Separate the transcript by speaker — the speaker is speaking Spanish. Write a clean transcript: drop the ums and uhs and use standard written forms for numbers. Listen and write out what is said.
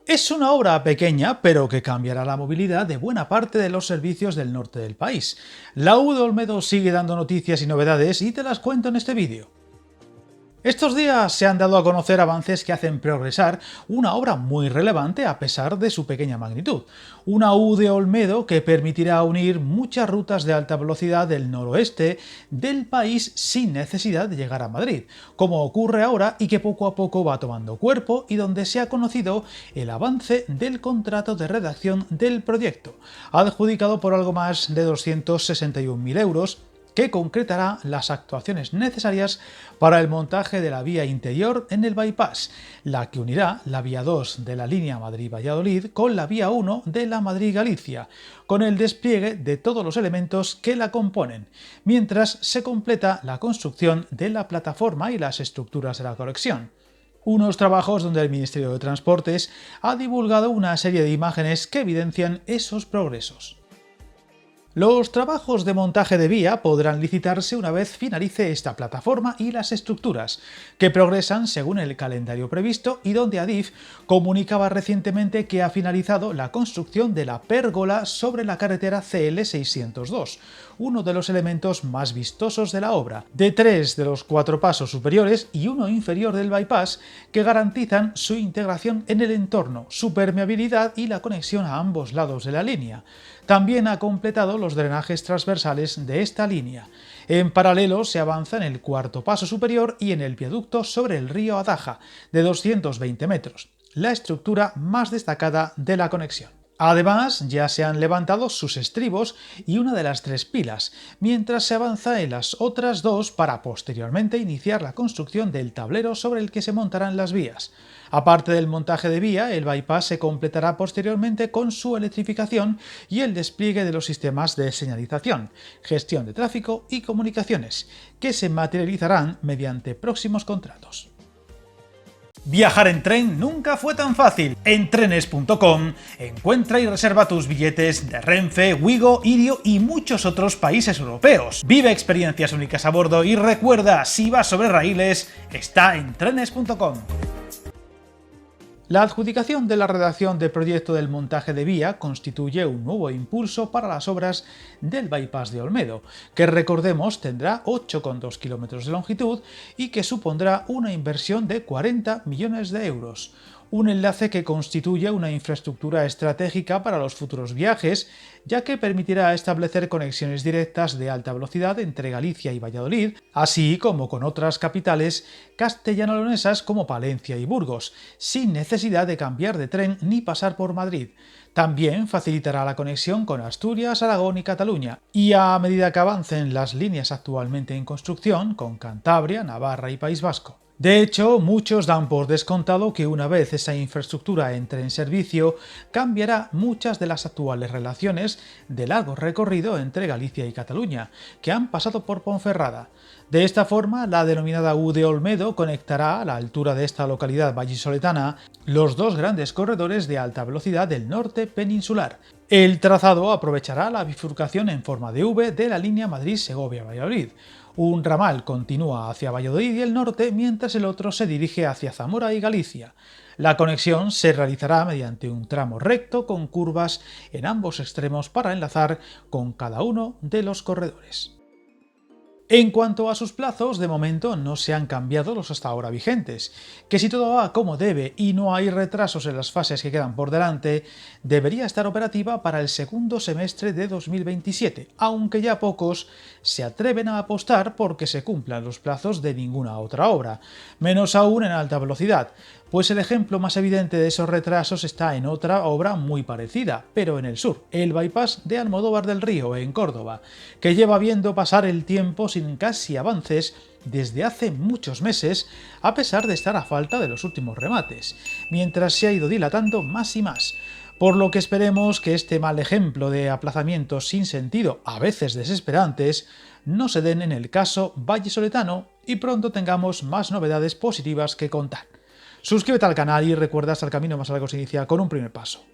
Speaker 1: Es una obra pequeña, pero que cambiará la movilidad de buena parte de los servicios del norte del país. La U de Olmedo sigue dando noticias y novedades y te las cuento en este vídeo. Estos días se han dado a conocer avances que hacen progresar una obra muy relevante a pesar de su pequeña magnitud. Una U de Olmedo que permitirá unir muchas rutas de alta velocidad del noroeste del país sin necesidad de llegar a Madrid, como ocurre ahora y que poco a poco va tomando cuerpo y donde se ha conocido el avance del contrato de redacción del proyecto, adjudicado por algo más de 261.000 euros, que concretará las actuaciones necesarias para el montaje de la vía interior en el bypass, la que unirá la vía 2 de la línea Madrid-Valladolid con la vía 1 de la Madrid-Galicia, con el despliegue de todos los elementos que la componen, mientras se completa la construcción de la plataforma y las estructuras de la conexión. Unos trabajos donde el Ministerio de Transportes ha divulgado una serie de imágenes que evidencian esos progresos. Los trabajos de montaje de vía podrán licitarse una vez finalice esta plataforma y las estructuras, que progresan según el calendario previsto y donde Adif comunicaba recientemente que ha finalizado la construcción de la pérgola sobre la carretera CL 602, uno de los elementos más vistosos de la obra, de 3 de los 4 pasos superiores y uno inferior del bypass que garantizan su integración en el entorno, su permeabilidad y la conexión a ambos lados de la línea. También ha completado los drenajes transversales de esta línea. En paralelo se avanza en el cuarto paso superior y en el viaducto sobre el río Adaja, de 220 metros, la estructura más destacada de la conexión. Además, ya se han levantado sus estribos y una de las 3 pilas, mientras se avanza en las otras 2 para posteriormente iniciar la construcción del tablero sobre el que se montarán las vías. Aparte del montaje de vía, el bypass se completará posteriormente con su electrificación y el despliegue de los sistemas de señalización, gestión de tráfico y comunicaciones, que se materializarán mediante próximos contratos. Viajar en tren nunca fue tan fácil. En trenes.com encuentra y reserva tus billetes de Renfe, Wigo, Irio y muchos otros países europeos. Vive experiencias únicas a bordo y recuerda, si vas sobre raíles, está en trenes.com. La adjudicación de la redacción del proyecto del montaje de vía constituye un nuevo impulso para las obras del bypass de Olmedo, que recordemos tendrá 8,2 kilómetros de longitud y que supondrá una inversión de 40 millones de euros. Un enlace que constituye una infraestructura estratégica para los futuros viajes, ya que permitirá establecer conexiones directas de alta velocidad entre Galicia y Valladolid, así como con otras capitales castellano-leonesas como Palencia y Burgos, sin necesidad de cambiar de tren ni pasar por Madrid. También facilitará la conexión con Asturias, Aragón y Cataluña, y a medida que avancen las líneas actualmente en construcción, con Cantabria, Navarra y País Vasco. De hecho, muchos dan por descontado que una vez esa infraestructura entre en servicio, cambiará muchas de las actuales relaciones de largo recorrido entre Galicia y Cataluña, que han pasado por Ponferrada. De esta forma, la denominada U de Olmedo conectará a la altura de esta localidad vallisoletana los 2 grandes corredores de alta velocidad del norte peninsular. El trazado aprovechará la bifurcación en forma de V de la línea Madrid-Segovia-Valladolid. Un ramal continúa hacia Valladolid y el norte, mientras el otro se dirige hacia Zamora y Galicia. La conexión se realizará mediante un tramo recto con curvas en ambos extremos para enlazar con cada uno de los corredores. En cuanto a sus plazos, de momento no se han cambiado los hasta ahora vigentes, que si todo va como debe y no hay retrasos en las fases que quedan por delante, debería estar operativa para el segundo semestre de 2027, aunque ya pocos se atreven a apostar porque se cumplan los plazos de ninguna otra obra, menos aún en alta velocidad, pues el ejemplo más evidente de esos retrasos está en otra obra muy parecida, pero en el sur, el bypass de Almodóvar del Río, en Córdoba, que lleva viendo pasar el tiempo sin casi avances desde hace muchos meses, a pesar de estar a falta de los últimos remates, mientras se ha ido dilatando más y más. Por lo que esperemos que este mal ejemplo de aplazamientos sin sentido, a veces desesperantes, no se den en el caso vallisoletano y pronto tengamos más novedades positivas que contar. Suscríbete al canal y recuerda, hasta el camino más largo se inicia con un primer paso.